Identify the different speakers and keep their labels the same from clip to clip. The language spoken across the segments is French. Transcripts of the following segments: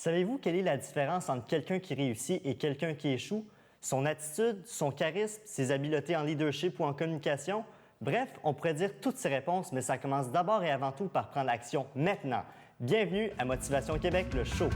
Speaker 1: Savez-vous quelle est la différence entre quelqu'un qui réussit et quelqu'un qui échoue? Son attitude, son charisme, ses habiletés en leadership ou en communication? Bref, on pourrait dire toutes ces réponses, mais ça commence d'abord et avant tout par prendre action maintenant. Bienvenue à Motivation Québec, le show.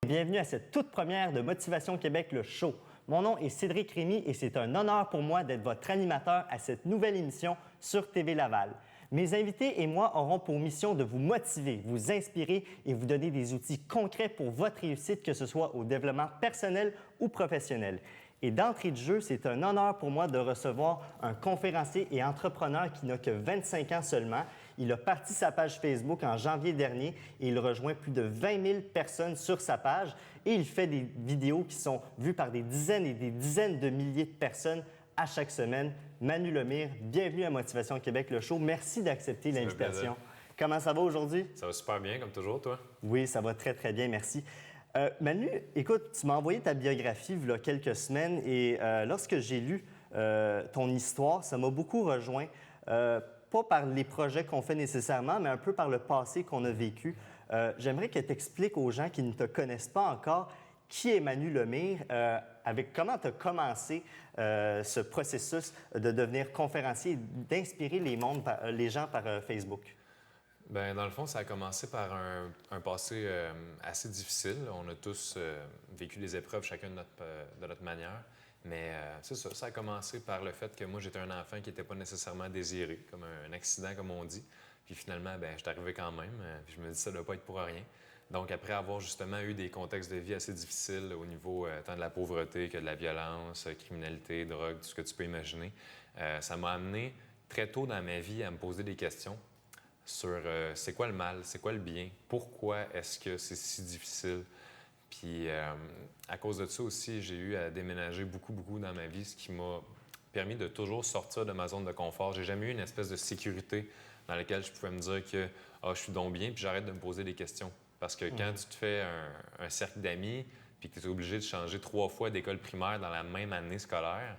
Speaker 1: Bienvenue à cette toute première de Motivation Québec, le show. Mon nom est Cédric Rémy et c'est un honneur pour moi d'être votre animateur à cette nouvelle émission sur TV Laval. Mes invités et moi aurons pour mission de vous motiver, vous inspirer et vous donner des outils concrets pour votre réussite, que ce soit au développement personnel ou professionnel. Et d'entrée de jeu, c'est un honneur pour moi de recevoir un conférencier et entrepreneur qui n'a que 25 ans seulement. Il a parti sa page Facebook en janvier dernier et il rejoint plus de 20 000 personnes sur sa page et il fait des vidéos qui sont vues par des dizaines et des dizaines de milliers de personnes à chaque semaine. Manu Lemire, bienvenue à Motivation Québec, le show. Merci d'accepter l'invitation. Comment ça va aujourd'hui?
Speaker 2: Ça va super bien, comme toujours, toi?
Speaker 1: Oui, ça va très, très bien, merci. Manu, écoute, tu m'as envoyé ta biographie il y a quelques semaines et lorsque j'ai lu ton histoire, ça m'a beaucoup rejoint. Pas par les projets qu'on fait nécessairement, mais un peu par le passé qu'on a vécu. J'aimerais que tu expliques aux gens qui ne te connaissent pas encore qui est Manu Lemire, avec comment tu as commencé ce processus de devenir conférencier et d'inspirer les gens par Facebook.
Speaker 2: Bien, dans le fond, ça a commencé par un passé assez difficile. On a tous vécu des épreuves, chacun de notre manière. Mais c'est ça, ça a commencé par le fait que moi, j'étais un enfant qui n'était pas nécessairement désiré, comme un accident, comme on dit. Puis finalement, bien, je suis arrivé quand même. Puis je me dis, ça ne doit pas être pour rien. Donc, après avoir justement eu des contextes de vie assez difficiles au niveau tant de la pauvreté que de la violence, criminalité, drogue, tout ce que tu peux imaginer, ça m'a amené très tôt dans ma vie à me poser des questions sur c'est quoi le mal, c'est quoi le bien, pourquoi est-ce que c'est si difficile. Puis à cause de ça aussi, j'ai eu à déménager beaucoup dans ma vie, ce qui m'a permis de toujours sortir de ma zone de confort. J'ai jamais eu une espèce de sécurité dans laquelle je pouvais me dire que je suis donc bien, puis j'arrête de me poser des questions. Parce que quand tu te fais un cercle d'amis, puis que tu es obligé de changer 3 fois d'école primaire dans la même année scolaire,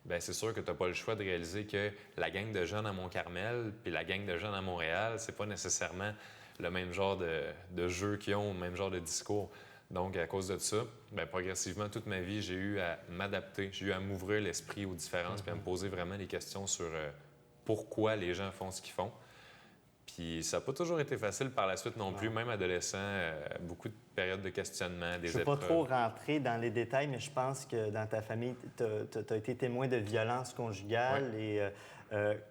Speaker 2: bien, c'est sûr que tu n'as pas le choix de réaliser que la gang de jeunes à Mont-Carmel puis la gang de jeunes à Montréal, c'est pas nécessairement le même genre de jeu qu'ils ont, le même genre de discours. Donc, à cause de ça, bien, progressivement, toute ma vie, j'ai eu à m'adapter, j'ai eu à m'ouvrir l'esprit aux différences puis à me poser vraiment des questions sur pourquoi les gens font ce qu'ils font. Puis ça n'a pas toujours été facile par la suite non plus, même adolescent, beaucoup de périodes de questionnement, des épreuves.
Speaker 1: Je ne veux pas trop rentrer dans les détails, mais je pense que dans ta famille, tu as été témoin de violences conjugales. Oui. Et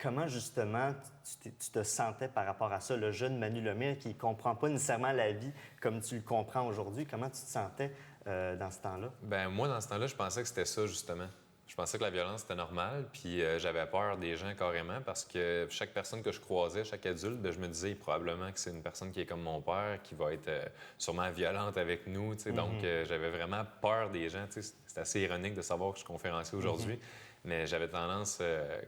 Speaker 1: comment, justement, tu te sentais par rapport à ça, le jeune Manu Lemire qui ne comprend pas nécessairement la vie comme tu le comprends aujourd'hui? Comment tu te sentais dans ce temps-là?
Speaker 2: Bien, moi, dans ce temps-là, je pensais que c'était ça, justement. Je pensais que la violence, c'était normal, puis j'avais peur des gens carrément parce que chaque personne que je croisais, chaque adulte, bien, je me disais probablement que c'est une personne qui est comme mon père, qui va être sûrement violente avec nous. Donc, j'avais vraiment peur des gens. C'est assez ironique de savoir que je suis conférencier aujourd'hui, mais j'avais tendance,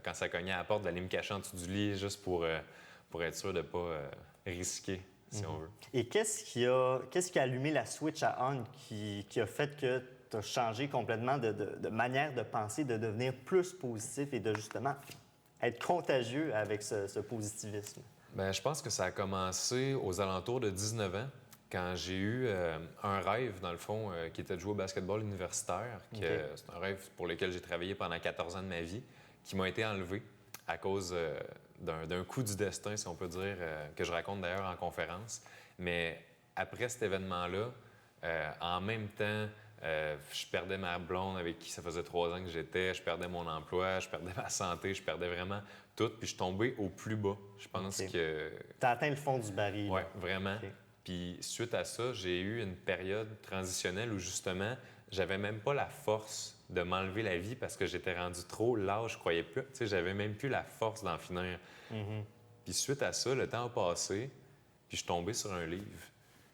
Speaker 2: quand ça cognait à la porte, d'aller me cacher en dessous du lit juste pour être sûr de ne pas risquer, si on veut.
Speaker 1: Et qu'est-ce qui a allumé la switch à on qui a fait que tu as changé complètement de manière de penser, de devenir plus positif et de justement être contagieux avec ce positivisme? Bien,
Speaker 2: je pense que ça a commencé aux alentours de 19 ans, quand j'ai eu un rêve, dans le fond, qui était de jouer au basketball universitaire. C'est un rêve pour lequel j'ai travaillé pendant 14 ans de ma vie, qui m'a été enlevé à cause d'un coup du destin, si on peut dire, que je raconte d'ailleurs en conférence. Mais après cet événement-là, en même temps, je perdais ma blonde avec qui ça faisait 3 ans que j'étais, je perdais mon emploi, je perdais ma santé, je perdais vraiment tout, puis je suis tombé au plus bas. Je pense que...
Speaker 1: Tu as atteint le fond du baril.
Speaker 2: Oui, vraiment. Puis suite à ça, j'ai eu une période transitionnelle où justement, j'avais même pas la force de m'enlever la vie parce que j'étais rendu trop lâche, je croyais plus. Tu sais, j'avais même plus la force d'en finir. Puis suite à ça, le temps a passé, puis je suis tombé sur un livre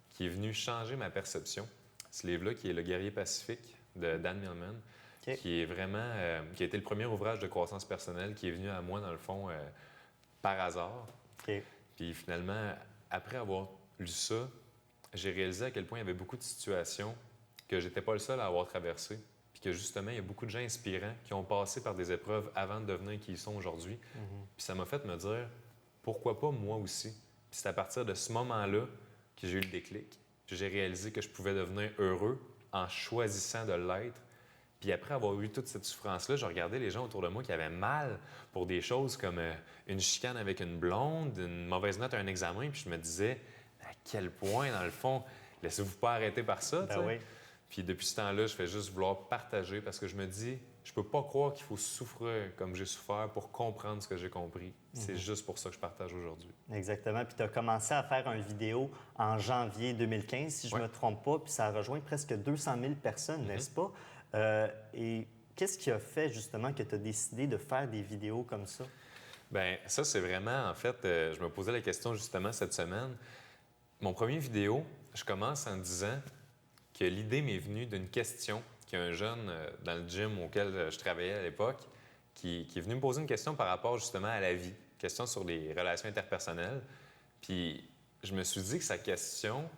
Speaker 2: qui est venu changer ma perception. Ce livre-là, qui est Le guerrier pacifique de Dan Millman, qui est vraiment, qui a été le premier ouvrage de croissance personnelle qui est venu à moi, dans le fond, par hasard.
Speaker 1: OK.
Speaker 2: Puis finalement, après avoir lu ça, j'ai réalisé à quel point il y avait beaucoup de situations que j'étais pas le seul à avoir traversées. Puis que justement, il y a beaucoup de gens inspirants qui ont passé par des épreuves avant de devenir qui ils sont aujourd'hui. Puis ça m'a fait me dire, pourquoi pas moi aussi? Puis c'est à partir de ce moment-là que j'ai eu le déclic. J'ai réalisé que je pouvais devenir heureux en choisissant de l'être. Puis après avoir eu toute cette souffrance-là, je regardais les gens autour de moi qui avaient mal pour des choses comme une chicane avec une blonde, une mauvaise note à un examen. Puis je me disais, à quel point, dans le fond, laissez-vous pas arrêter par ça, tu sais?
Speaker 1: Oui.
Speaker 2: Puis depuis ce temps-là, je fais juste vouloir partager parce que je me dis, je peux pas croire qu'il faut souffrir comme j'ai souffert pour comprendre ce que j'ai compris. C'est juste pour ça que je partage aujourd'hui.
Speaker 1: Exactement. Puis tu as commencé à faire une vidéo en janvier 2015, si je ne me trompe pas, puis ça a rejoint presque 200 000 personnes, n'est-ce pas? Et qu'est-ce qui a fait justement que tu as décidé de faire des vidéos comme ça?
Speaker 2: Bien, ça, c'est vraiment, en fait, je me posais la question justement cette semaine. Mon premier vidéo, je commence en disant que l'idée m'est venue d'une question qu'il y a un jeune dans le gym auquel je travaillais à l'époque qui est venu me poser une question par rapport justement à la vie, question sur les relations interpersonnelles. Puis je me suis dit que sa question,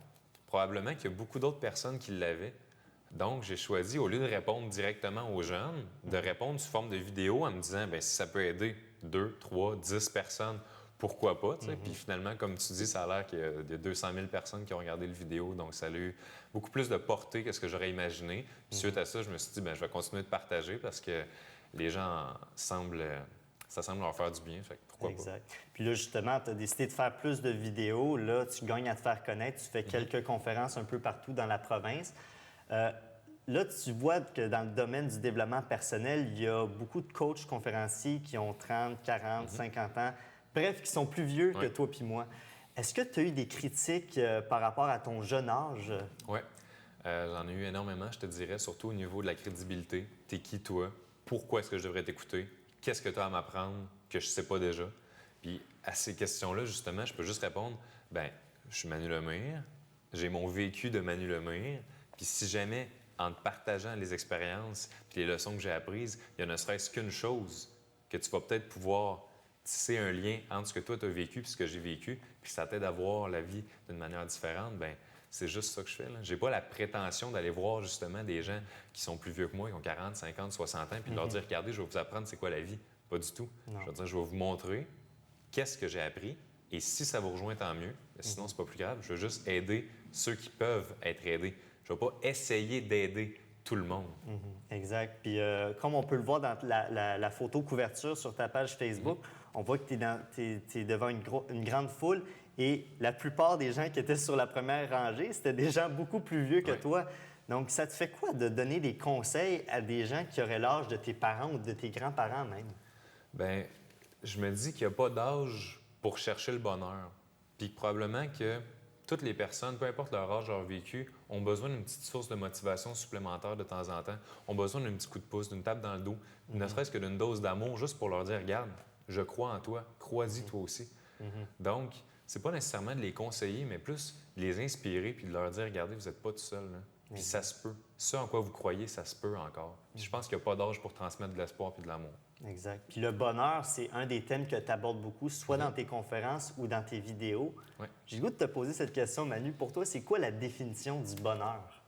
Speaker 2: probablement qu'il y a beaucoup d'autres personnes qui l'avaient. Donc, j'ai choisi, au lieu de répondre directement aux jeunes, de répondre sous forme de vidéo en me disant, bien, si ça peut aider 2, 3, 10 personnes, pourquoi pas, tu sais? Puis finalement, comme tu dis, ça a l'air qu'il y a 200 000 personnes qui ont regardé le vidéo, donc ça a eu beaucoup plus de portée que ce que j'aurais imaginé. Puis suite à ça, je me suis dit, bien, je vais continuer de partager parce que les gens ça semble leur faire du bien, fait que pourquoi
Speaker 1: Exact. Puis là, justement, tu as décidé de faire plus de vidéos. Là, tu gagnes à te faire connaître. Tu fais quelques conférences un peu partout dans la province. Là, tu vois que dans le domaine du développement personnel, il y a beaucoup de coachs conférenciers qui ont 30, 40, 50 ans, bref, qui sont plus vieux que toi puis moi. Est-ce que tu as eu des critiques par rapport à ton jeune âge?
Speaker 2: Oui, j'en ai eu énormément, je te dirais, surtout au niveau de la crédibilité. T'es qui, toi? Pourquoi est-ce que je devrais t'écouter? Qu'est-ce que tu as à m'apprendre que je ne sais pas déjà? Puis à ces questions-là, justement, je peux juste répondre, bien, je suis Manu Lemire, j'ai mon vécu de Manu Lemire, puis si jamais, en te partageant les expériences puis les leçons que j'ai apprises, il y a ne serait-ce qu'une chose que tu vas peut-être pouvoir tisser un lien entre ce que toi, tu as vécu et ce que j'ai vécu, puis ça t'aide à voir la vie d'une manière différente, bien, c'est juste ça que je fais. Je n'ai pas la prétention d'aller voir justement des gens qui sont plus vieux que moi, qui ont 40, 50, 60 ans, puis de leur dire, regardez, je vais vous apprendre c'est quoi la vie. Pas du tout.
Speaker 1: Non.
Speaker 2: Je veux dire, je vais vous montrer qu'est-ce que j'ai appris, et si ça vous rejoint, tant mieux. Mais sinon, c'est pas plus grave. Je veux juste aider ceux qui peuvent être aidés. Je ne vais pas essayer d'aider tout le monde.
Speaker 1: Exact. Puis comme on peut le voir dans la photo couverture sur ta page Facebook, on voit que tu es devant une grande foule et la plupart des gens qui étaient sur la première rangée, c'était des gens beaucoup plus vieux que toi. Donc, ça te fait quoi de donner des conseils à des gens qui auraient l'âge de tes parents ou de tes grands-parents même?
Speaker 2: Bien, je me dis qu'il n'y a pas d'âge pour chercher le bonheur. Puis probablement que toutes les personnes, peu importe leur âge, leur vécu, ont besoin d'une petite source de motivation supplémentaire de temps en temps, ont besoin d'un petit coup de pouce, d'une tape dans le dos, ne serait-ce que d'une dose d'amour, juste pour leur dire, regarde, je crois en toi, crois-y toi aussi. Donc, c'est pas nécessairement de les conseiller, mais plus de les inspirer puis de leur dire, regardez, vous n'êtes pas tout seul. Là. Puis ça se peut. Ce en quoi vous croyez, ça se peut encore. Puis je pense qu'il n'y a pas d'âge pour transmettre de l'espoir puis de l'amour.
Speaker 1: Exact. Puis le bonheur, c'est un des thèmes que tu abordes beaucoup, soit dans tes conférences ou dans tes vidéos.
Speaker 2: Ouais.
Speaker 1: J'ai le goût de te poser cette question, Manu. Pour toi, c'est quoi la définition du bonheur?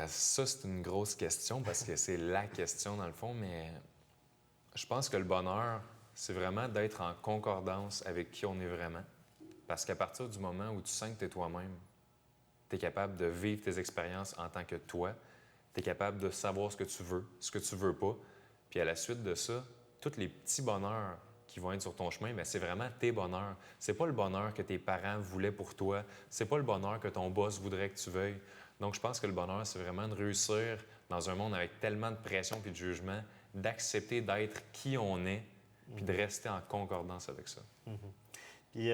Speaker 2: Ça, c'est une grosse question parce que c'est la question dans le fond, mais je pense que le bonheur, c'est vraiment d'être en concordance avec qui on est vraiment. Parce qu'à partir du moment où tu sens que tu es toi-même, tu es capable de vivre tes expériences en tant que toi, tu es capable de savoir ce que tu veux pas. Puis à la suite de ça, tous les petits bonheurs qui vont être sur ton chemin, bien, c'est vraiment tes bonheurs. C'est pas le bonheur que tes parents voulaient pour toi. C'est pas le bonheur que ton boss voudrait que tu veuilles. Donc, je pense que le bonheur, c'est vraiment de réussir dans un monde avec tellement de pression et de jugement, d'accepter d'être qui on est, puis de rester en concordance avec ça.
Speaker 1: Puis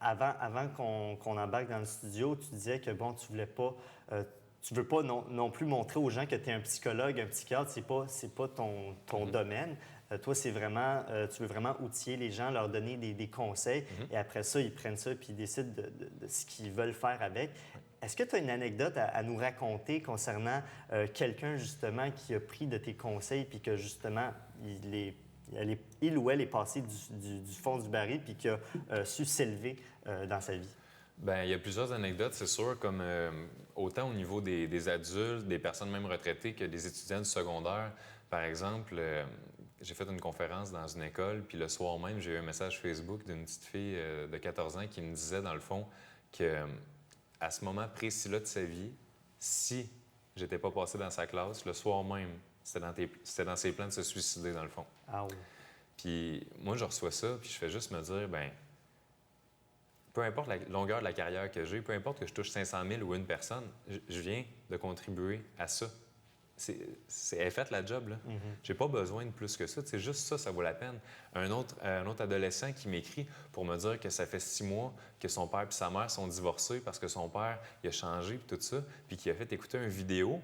Speaker 1: avant qu'on embarque dans le studio, tu disais que bon, tu voulais pas, tu veux pas non plus montrer aux gens que tu es un psychologue, un psychiatre, c'est pas ton domaine. Toi, c'est vraiment, tu veux vraiment outiller les gens, leur donner des conseils, et après ça, ils prennent ça puis ils décident de ce qu'ils veulent faire avec. Est-ce que tu as une anecdote à nous raconter concernant quelqu'un, justement, qui a pris de tes conseils puis que, justement, il il ou elle est passé du fond du baril puis qui a su s'élever dans sa vie?
Speaker 2: Bien, il y a plusieurs anecdotes, c'est sûr, comme autant au niveau des adultes, des personnes même retraitées que des étudiants du secondaire. Par exemple, j'ai fait une conférence dans une école, puis le soir même, j'ai eu un message Facebook d'une petite fille de 14 ans qui me disait, dans le fond, que à ce moment précis-là de sa vie, si j'étais pas passé dans sa classe, le soir même, c'était dans ses plans de se suicider, dans le fond.
Speaker 1: Ah oui.
Speaker 2: Puis moi, je reçois ça, puis je fais juste me dire, ben peu importe la longueur de la carrière que j'ai, peu importe que je touche 500 000 ou une personne, je viens de contribuer à ça. Elle est faite la job, là. J'ai pas besoin de plus que ça. C'est juste ça, ça vaut la peine. Un autre adolescent qui m'écrit pour me dire que ça fait 6 mois que son père et sa mère sont divorcés parce que son père, il a changé, puis tout ça, puis qu'il a fait écouter une vidéo,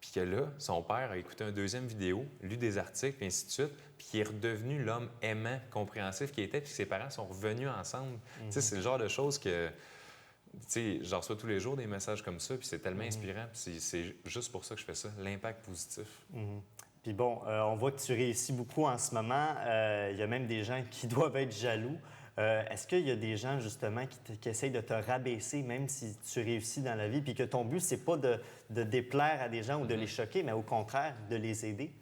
Speaker 2: puis que là, son père a écouté une deuxième vidéo, lu des articles, puis ainsi de suite, puis qu'il est redevenu l'homme aimant, compréhensif qu'il était, puis que ses parents sont revenus ensemble. Tu sais, c'est le genre de choses que... Tu sais, j'en reçois tous les jours des messages comme ça, puis c'est tellement inspirant, puis c'est juste pour ça que je fais ça, l'impact positif.
Speaker 1: Puis bon, on voit que tu réussis beaucoup en ce moment. Il y a même des gens qui doivent être jaloux. Est-ce qu'il y a des gens, justement, qui essayent de te rabaisser, même si tu réussis dans la vie, puis que ton but, c'est pas de déplaire à des gens ou de les choquer, mais au contraire, de les aider?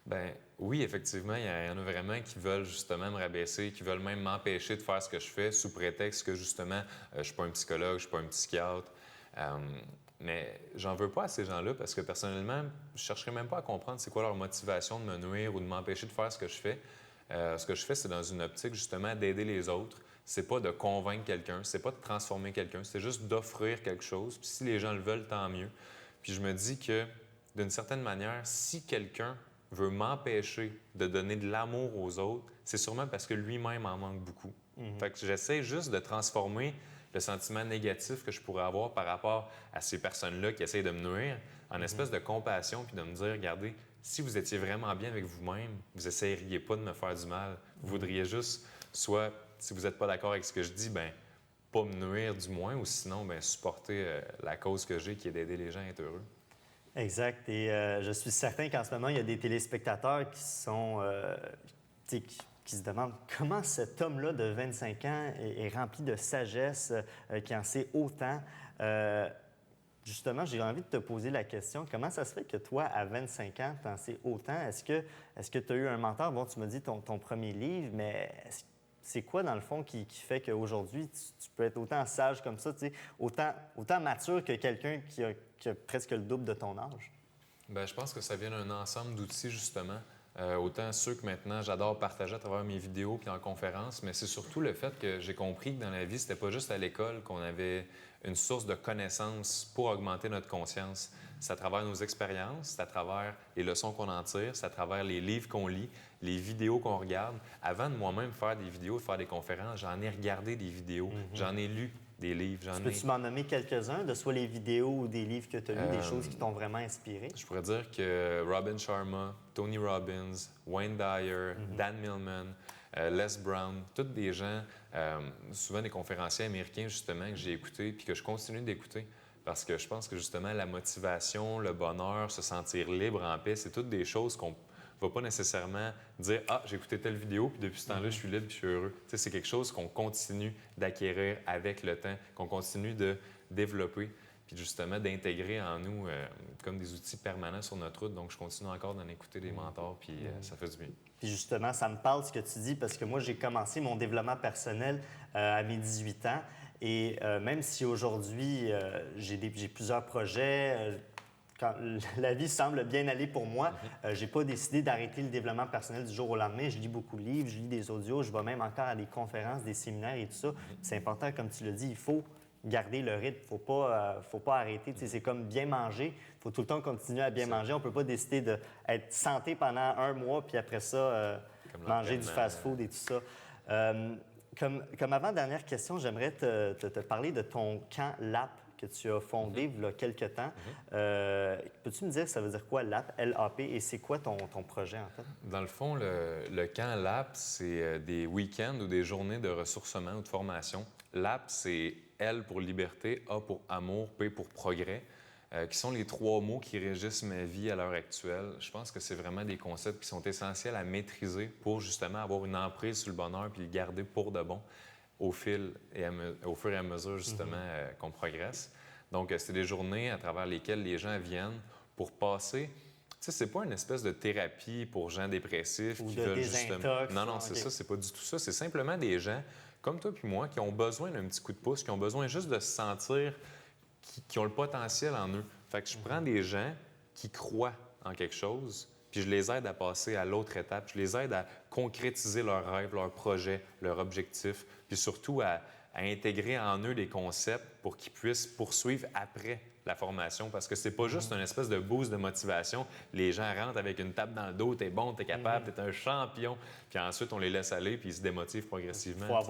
Speaker 2: Bien, oui, effectivement, il y en a vraiment qui veulent justement me rabaisser, qui veulent même m'empêcher de faire ce que je fais sous prétexte que, justement, je suis pas un psychologue, je suis pas un psychiatre. Mais j'en veux pas à ces gens-là parce que, personnellement, je chercherais même pas à comprendre c'est quoi leur motivation de me nuire ou de m'empêcher de faire ce que je fais. Ce que je fais, c'est dans une optique, justement, d'aider les autres. C'est pas de convaincre quelqu'un, c'est pas de transformer quelqu'un, c'est juste d'offrir quelque chose. Puis si les gens le veulent, tant mieux. Puis je me dis que, d'une certaine manière, si quelqu'un veut m'empêcher de donner de l'amour aux autres, c'est sûrement parce que lui-même en manque beaucoup. Fait que j'essaie juste de transformer le sentiment négatif que je pourrais avoir par rapport à ces personnes-là qui essayent de me nuire en espèce de compassion puis de me dire, regardez, si vous étiez vraiment bien avec vous-même, vous essaieriez pas de me faire du mal. Vous voudriez juste, soit, si vous n'êtes pas d'accord avec ce que je dis, ben pas me nuire du moins, ou sinon, ben supporter la cause que j'ai qui est d'aider les gens à être heureux.
Speaker 1: Exact. Et je suis certain qu'en ce moment, il y a des téléspectateurs qui sont, qui se demandent comment cet homme-là de 25 ans est rempli de sagesse, qui en sait autant. Justement, j'ai envie de te poser la question, comment ça se fait que toi, à 25 ans, tu en sais autant? Est-ce que tu as eu un mentor? Bon, tu m'as dit ton premier livre, mais c'est quoi, dans le fond, qui fait qu'aujourd'hui, tu peux être autant sage comme ça, autant mature que quelqu'un qui a presque le double de ton âge?
Speaker 2: Bien, je pense que ça vient d'un ensemble d'outils, justement. Autant ceux que maintenant j'adore partager à travers mes vidéos puis en conférences, mais c'est surtout le fait que j'ai compris que dans la vie, c'était pas juste à l'école qu'on avait une source de connaissances pour augmenter notre conscience. C'est à travers nos expériences, c'est à travers les leçons qu'on en tire, c'est à travers les livres qu'on lit, les vidéos qu'on regarde. Avant de moi-même faire des vidéos, de faire des conférences, j'en ai regardé des vidéos, j'en ai lu des livres.
Speaker 1: Peux-tu m'en nommer quelques-uns, de soit les vidéos ou des livres que tu as lus, des choses qui t'ont vraiment inspiré?
Speaker 2: Je pourrais dire que Robin Sharma, Tony Robbins, Wayne Dyer, Dan Millman, Les Brown, tous des gens, souvent des conférenciers américains, justement, que j'ai écoutés puis que je continue d'écouter parce que je pense que, justement, la motivation, le bonheur, se sentir libre, en paix, c'est toutes des choses qu'on ne va pas nécessairement dire « Ah, j'ai écouté telle vidéo, puis depuis ce temps-là, je suis libre, puis je suis heureux. » Tu sais, c'est quelque chose qu'on continue d'acquérir avec le temps, qu'on continue de développer, puis justement d'intégrer en nous comme des outils permanents sur notre route. Donc, je continue encore d'en écouter des mentors, puis ça fait du bien.
Speaker 1: Puis justement, ça me parle ce que tu dis parce que moi, j'ai commencé mon développement personnel à mes 18 ans. Et même si aujourd'hui, j'ai plusieurs projets, quand la vie semble bien aller pour moi, j'ai pas décidé d'arrêter le développement personnel du jour au lendemain. Je lis beaucoup de livres, je lis des audios, je vais même encore à des conférences, des séminaires et tout ça. C'est important, comme tu l'as dit, il faut garder le rythme, faut pas arrêter. Tu sais, c'est comme bien manger, il faut tout le temps continuer à bien manger. On peut pas décider d'être santé pendant un mois puis après ça, manger du fast-food et tout ça. Comme avant-dernière question, j'aimerais te parler de ton camp LAP que tu as fondé il y a quelques temps. Peux-tu me dire, ça veut dire quoi LAP, L-A-P, et c'est quoi ton projet en fait?
Speaker 2: Dans le fond, le camp LAP, c'est des week-ends ou des journées de ressourcement ou de formation. LAP, c'est L pour liberté, A pour amour, P pour progrès. qui sont les 3 mots qui régissent ma vie à l'heure actuelle. Je pense que c'est vraiment des concepts qui sont essentiels à maîtriser pour justement avoir une emprise sur le bonheur puis le garder pour de bon au fur et à mesure justement qu'on progresse. Donc, c'est des journées à travers lesquelles les gens viennent pour passer. Tu sais, c'est pas une espèce de thérapie pour gens dépressifs
Speaker 1: Ou
Speaker 2: qui
Speaker 1: de
Speaker 2: veulent justement.
Speaker 1: désintox.
Speaker 2: Non, c'est ça, c'est pas du tout ça. C'est simplement des gens comme toi puis moi qui ont besoin d'un petit coup de pouce, qui ont besoin juste de se sentir qui ont le potentiel en eux. Fait que je prends des gens qui croient en quelque chose, puis je les aide à passer à l'autre étape. Je les aide à concrétiser leurs rêves, leurs projets, leurs objectifs, puis surtout à intégrer en eux des concepts pour qu'ils puissent poursuivre après la formation. Parce que c'est pas juste une espèce de boost de motivation. Les gens rentrent avec une tape dans le dos, t'es bon, t'es capable, t'es un champion. Puis ensuite, on les laisse aller, puis ils se démotivent progressivement.
Speaker 1: Il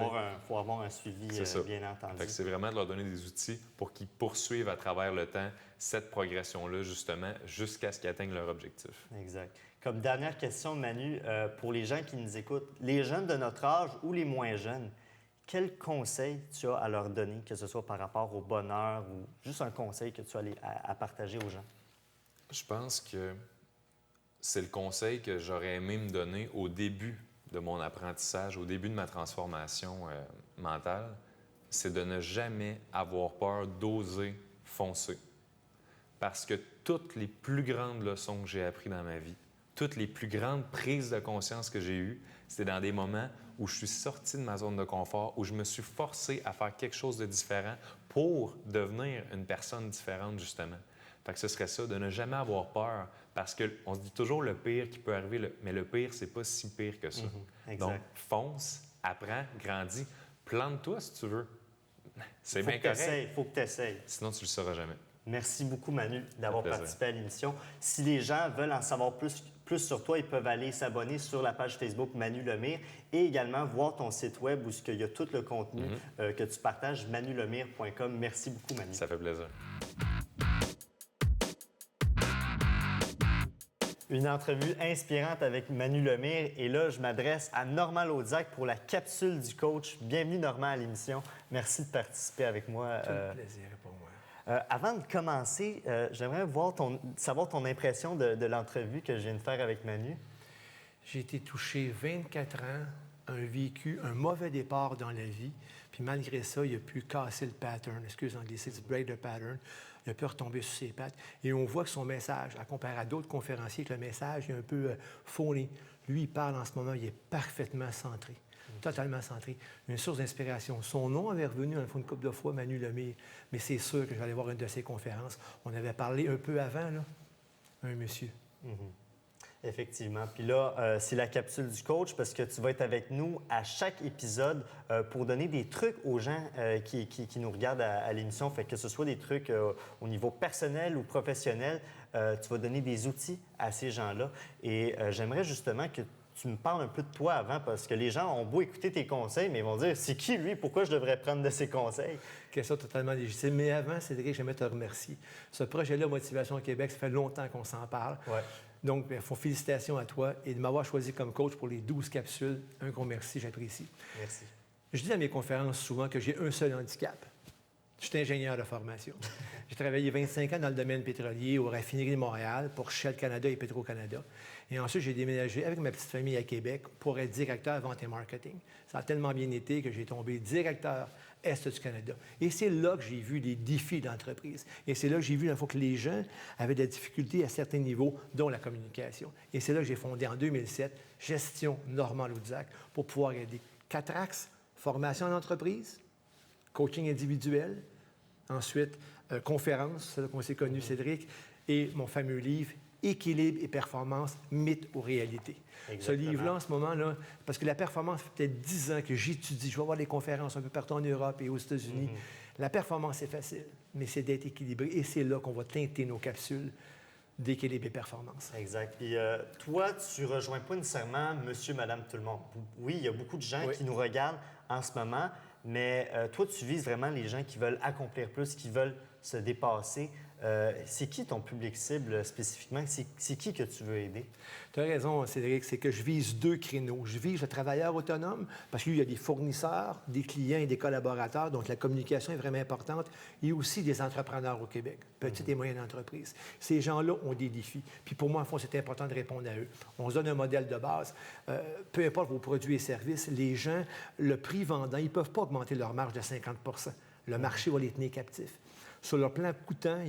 Speaker 1: faut avoir un suivi, bien entendu.
Speaker 2: Fait que c'est vraiment de leur donner des outils pour qu'ils poursuivent à travers le temps cette progression-là, justement, jusqu'à ce qu'ils atteignent leur objectif.
Speaker 1: Exact. Comme dernière question, Manu, pour les gens qui nous écoutent, les jeunes de notre âge ou les moins jeunes, quel conseil tu as à leur donner, que ce soit par rapport au bonheur ou juste un conseil que tu as à partager aux gens?
Speaker 2: Je pense que c'est le conseil que j'aurais aimé me donner au début de mon apprentissage, au début de ma transformation mentale, c'est de ne jamais avoir peur d'oser foncer. Parce que toutes les plus grandes leçons que j'ai apprises dans ma vie, toutes les plus grandes prises de conscience que j'ai eues, c'était dans des moments où je suis sorti de ma zone de confort, où je me suis forcé à faire quelque chose de différent pour devenir une personne différente, justement. Fait que ce serait ça, de ne jamais avoir peur, parce qu'on se dit toujours le pire qui peut arriver, mais le pire, c'est pas si pire que ça.
Speaker 1: Exact.
Speaker 2: Donc, fonce, apprends, grandis, plante-toi si tu veux. C'est bien correct.
Speaker 1: Il faut que tu essayes.
Speaker 2: Sinon, tu le sauras jamais.
Speaker 1: Merci beaucoup, Manu, d'avoir
Speaker 2: plaisir.
Speaker 1: participé à l'émission. Si les gens veulent en savoir plus sur toi, ils peuvent aller s'abonner sur la page Facebook Manu Lemire et également voir ton site web où il y a tout le contenu que tu partages, manulemire.com. Merci beaucoup, Manu.
Speaker 2: Ça fait plaisir.
Speaker 1: Une entrevue inspirante avec Manu Lemire. Et là, je m'adresse à Normand Laudiac pour la capsule du coach. Bienvenue, Normand, à l'émission. Merci de participer avec moi.
Speaker 3: Tout le plaisir pour moi.
Speaker 1: Avant de commencer, j'aimerais savoir ton impression de l'entrevue que je viens de faire avec Manu.
Speaker 3: J'ai été touché 24 ans, vécu un mauvais départ dans la vie, puis malgré ça, il a pu casser le pattern. Excuse l'anglicisme, c'est break the pattern. Il a pu retomber sur ses pattes. Et on voit que son message, à comparer à d'autres conférenciers, que le message est un peu fauné. Lui, il parle en ce moment, il est parfaitement centré. Totalement centré. Une source d'inspiration. Son nom avait revenu une couple de fois, Manu Lemire, mais c'est sûr que j'allais voir une de ses conférences. On avait parlé un peu avant, là, un monsieur.
Speaker 1: Effectivement. Puis là, c'est la capsule du coach parce que tu vas être avec nous à chaque épisode pour donner des trucs aux gens qui nous regardent à l'émission. Fait que ce soit des trucs au niveau personnel ou professionnel, tu vas donner des outils à ces gens-là. Et j'aimerais justement que tu me parles un peu de toi avant, parce que les gens ont beau écouter tes conseils, mais ils vont dire, c'est qui lui? Pourquoi je devrais prendre de ses conseils?
Speaker 3: Question totalement légitime. Mais avant, Cédric, j'aimerais te remercier. Ce projet-là, Motivation Québec, ça fait longtemps qu'on s'en parle.
Speaker 1: Ouais.
Speaker 3: Donc, félicitations à toi et de m'avoir choisi comme coach pour les 12 capsules. Un gros merci, j'apprécie.
Speaker 1: Merci.
Speaker 3: Je dis à mes conférences souvent que j'ai un seul handicap. Je suis ingénieur de formation. J'ai travaillé 25 ans dans le domaine pétrolier aux raffineries de Montréal pour Shell Canada et Petro-Canada. Et ensuite, j'ai déménagé avec ma petite famille à Québec pour être directeur vente et marketing. Ça a tellement bien été que j'ai tombé directeur Est du Canada. Et c'est là que j'ai vu les défis d'entreprise. Et c'est là que j'ai vu la fois que les gens avaient de la difficulté à certains niveaux, dont la communication. Et c'est là que j'ai fondé en 2007 Gestion Normand Laudiac pour pouvoir aider 4 axes: formation en entreprise, coaching individuel, ensuite conférence, c'est là qu'on s'est connu, Cédric, et mon fameux livre Équilibre et performance, mythe ou réalité.
Speaker 1: Exactement.
Speaker 3: Ce livre-là, en ce moment-là, parce que la performance, ça fait peut-être 10 ans que j'étudie, je vais voir des conférences un peu partout en Europe et aux États-Unis. La performance, c'est facile, mais c'est d'être équilibré. Et c'est là qu'on va teinter nos capsules d'équilibre et performance.
Speaker 1: Exact. Et toi, tu ne rejoins pas nécessairement monsieur, madame, tout le monde. Oui, il y a beaucoup de gens qui nous regardent en ce moment, mais toi, tu vises vraiment les gens qui veulent accomplir plus, qui veulent se dépasser. C'est qui ton public cible spécifiquement? C'est qui que tu veux aider?
Speaker 3: Tu as raison, Cédric, c'est que je vise 2 créneaux. Je vise le travailleur autonome, parce qu'il y a des fournisseurs, des clients et des collaborateurs, donc la communication est vraiment importante, et aussi des entrepreneurs au Québec, petites et moyennes entreprises. Ces gens-là ont des défis. Puis pour moi, en fond, c'est important de répondre à eux. On se donne un modèle de base. Peu importe vos produits et services, les gens, le prix vendant, ils ne peuvent pas augmenter leur marge de 50 %. Le marché va les tenir captifs. Sur leur plan coûtant,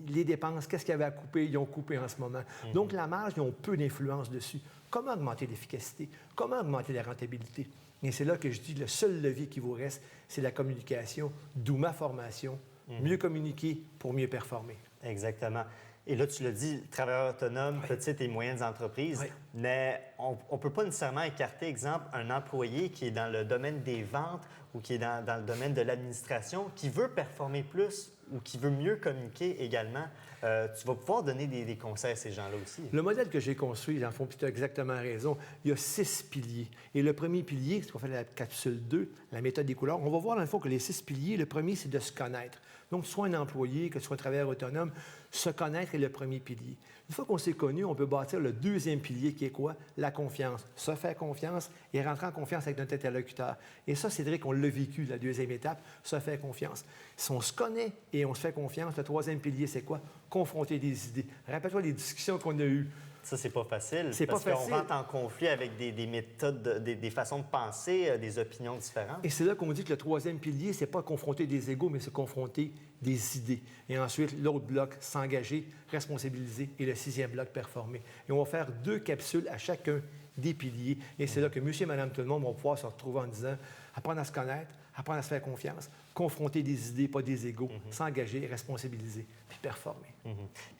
Speaker 3: les dépenses, qu'est-ce qu'il y avait à couper, ils ont coupé en ce moment. Donc, la marge, ils ont peu d'influence dessus. Comment augmenter l'efficacité? Comment augmenter la rentabilité? Et c'est là que je dis, le seul levier qui vous reste, c'est la communication, d'où ma formation. Mieux communiquer pour mieux performer.
Speaker 1: Exactement. Et là, tu l'as dit, travailleurs autonomes, petites et moyennes entreprises, mais on ne peut pas nécessairement écarter, exemple, un employé qui est dans le domaine des ventes ou qui est dans le domaine de l'administration, qui veut performer plus ou qui veut mieux communiquer également. Tu vas pouvoir donner des conseils à ces gens-là aussi.
Speaker 3: Le modèle que j'ai construit, dans le fond, puis tu as exactement raison, il y a 6 piliers. Et le premier pilier, c'est ce qu'on fait dans la capsule 2, la méthode des couleurs, on va voir dans le fond que les 6 piliers, le premier, c'est de se connaître. Donc, que tu sois un employé, que tu sois un travailleur autonome, se connaître est le premier pilier. Une fois qu'on s'est connu, on peut bâtir le deuxième pilier qui est quoi? La confiance. Se faire confiance et rentrer en confiance avec notre interlocuteur. Et ça, Cédric, on l'a vécu, la deuxième étape, se faire confiance. Si on se connaît et on se fait confiance, le troisième pilier, c'est quoi? Confronter des idées. Rappelle-toi les discussions qu'on a eues.
Speaker 1: Ça, c'est pas facile.
Speaker 3: C'est pas facile.
Speaker 1: Qu'on rentre en conflit avec des méthodes, des façons de penser, des opinions différentes.
Speaker 3: Et c'est là qu'on dit que le troisième pilier, c'est pas confronter des égos, mais c'est confronter des idées. Et ensuite, l'autre bloc, s'engager, responsabiliser, et le 6e bloc, performer. Et on va faire 2 capsules à chacun des piliers. Et c'est là que monsieur et madame tout le monde vont pouvoir se retrouver en disant apprendre à se connaître, apprendre à se faire confiance, confronter des idées, pas des égos, s'engager, responsabiliser, puis performer.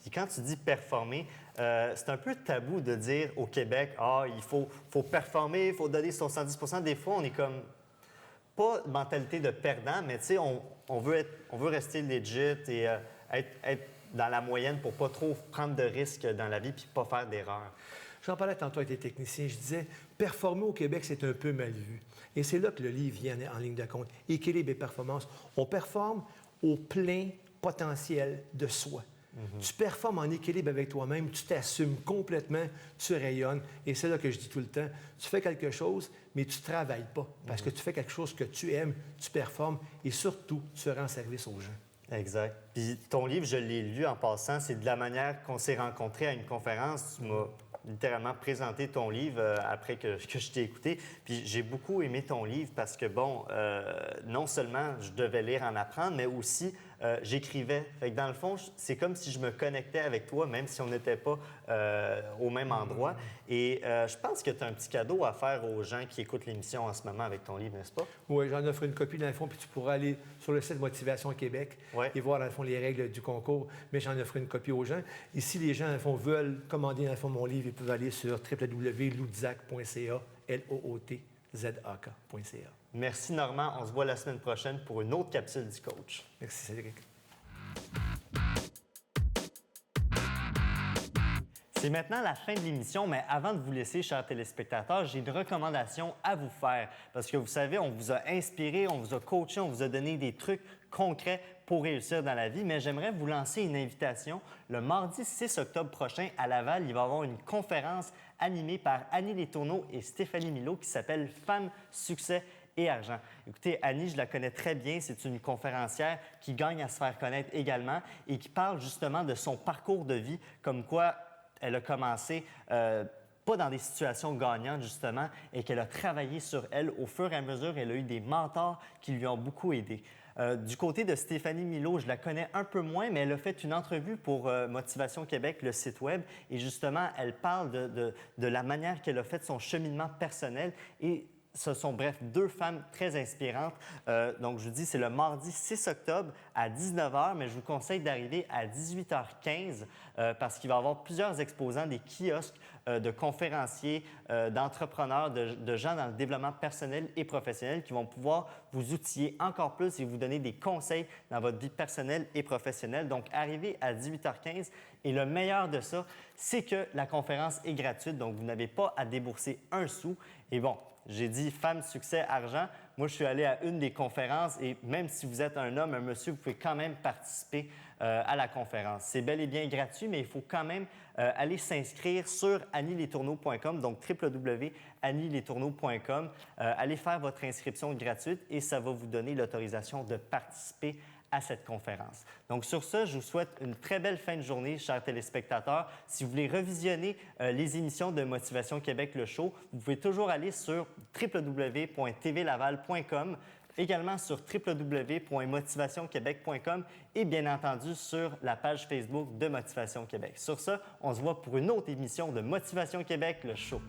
Speaker 1: Puis quand tu dis performer, c'est un peu tabou de dire au Québec, il faut performer, il faut donner son 110 %. Des fois, on est comme, pas mentalité de perdant, mais tu sais, on veut rester legit et être dans la moyenne pour pas trop prendre de risques dans la vie puis pas faire d'erreurs.
Speaker 3: J'en parlais tantôt avec des techniciens, je disais, performer au Québec, c'est un peu mal vu. Et c'est là que le livre vient en ligne de compte. Équilibre et performance. On performe au plein potentiel de soi. Tu performes en équilibre avec toi-même, tu t'assumes complètement, tu rayonnes. Et c'est là que je dis tout le temps, tu fais quelque chose, mais tu ne travailles pas. Parce que tu fais quelque chose que tu aimes, tu performes et surtout, tu rends service aux gens.
Speaker 1: Exact. Puis ton livre, je l'ai lu en passant, c'est de la manière qu'on s'est rencontrés à une conférence. Tu m'as littéralement présenté ton livre après que je t'ai écouté. Puis j'ai beaucoup aimé ton livre parce que, non seulement je devais lire, en apprendre, mais aussi j'écrivais. Fait que dans le fond, c'est comme si je me connectais avec toi, même si on n'était pas au même endroit. Et je pense que tu as un petit cadeau à faire aux gens qui écoutent l'émission en ce moment avec ton livre, n'est-ce pas?
Speaker 3: Oui, j'en offre une copie dans le fond, puis tu pourras aller sur le site Motivation Québec et voir dans le fond les règles du concours, mais j'en offre une copie aux gens. Et si les gens dans le fond, veulent commander dans le fond mon livre, ils peuvent aller sur www.loutzac.ca, LOOTZAK.ca.
Speaker 1: Merci Normand, on se voit la semaine prochaine pour une autre capsule du coach.
Speaker 3: Merci Cédric.
Speaker 1: C'est maintenant la fin de l'émission, mais avant de vous laisser, chers téléspectateurs, j'ai une recommandation à vous faire. Parce que vous savez, on vous a inspiré, on vous a coaché, on vous a donné des trucs concrets pour réussir dans la vie, mais j'aimerais vous lancer une invitation. Le mardi 6 octobre prochain, à Laval, il va y avoir une conférence animée par Annie Letourneau et Stéphanie Milot qui s'appelle « Femmes, succès et argent ». Écoutez, Annie, je la connais très bien. C'est une conférencière qui gagne à se faire connaître également et qui parle justement de son parcours de vie, comme quoi elle a commencé pas dans des situations gagnantes, justement, et qu'elle a travaillé sur elle. Au fur et à mesure, elle a eu des mentors qui lui ont beaucoup aidé. Du côté de Stéphanie Milot, je la connais un peu moins, mais elle a fait une entrevue pour Motivation Québec, le site web, et justement, elle parle de la manière qu'elle a fait son cheminement personnel et ce sont, bref, 2 femmes très inspirantes. Donc, je vous dis, c'est le mardi 6 octobre à 19 h, mais je vous conseille d'arriver à 18 h 15 parce qu'il va y avoir plusieurs exposants, des kiosques de conférenciers, d'entrepreneurs, de gens dans le développement personnel et professionnel qui vont pouvoir vous outiller encore plus et vous donner des conseils dans votre vie personnelle et professionnelle. Donc, arrivez à 18 h 15 et le meilleur de ça, c'est que la conférence est gratuite, donc vous n'avez pas à débourser un sou. Et bon, j'ai dit femmes, succès, argent. Moi, je suis allé à une des conférences et même si vous êtes un homme, un monsieur, vous pouvez quand même participer à la conférence. C'est bel et bien gratuit, mais il faut quand même aller s'inscrire sur annieletourneaux.com, donc www.annieletourneaux.com. Allez faire votre inscription gratuite et ça va vous donner l'autorisation de participer à cette conférence. Donc, sur ce, je vous souhaite une très belle fin de journée, chers téléspectateurs. Si vous voulez revisionner les émissions de Motivation Québec, le show, vous pouvez toujours aller sur www.tvlaval.com, également sur www.motivationquebec.com et bien entendu sur la page Facebook de Motivation Québec. Sur ce, on se voit pour une autre émission de Motivation Québec, le show.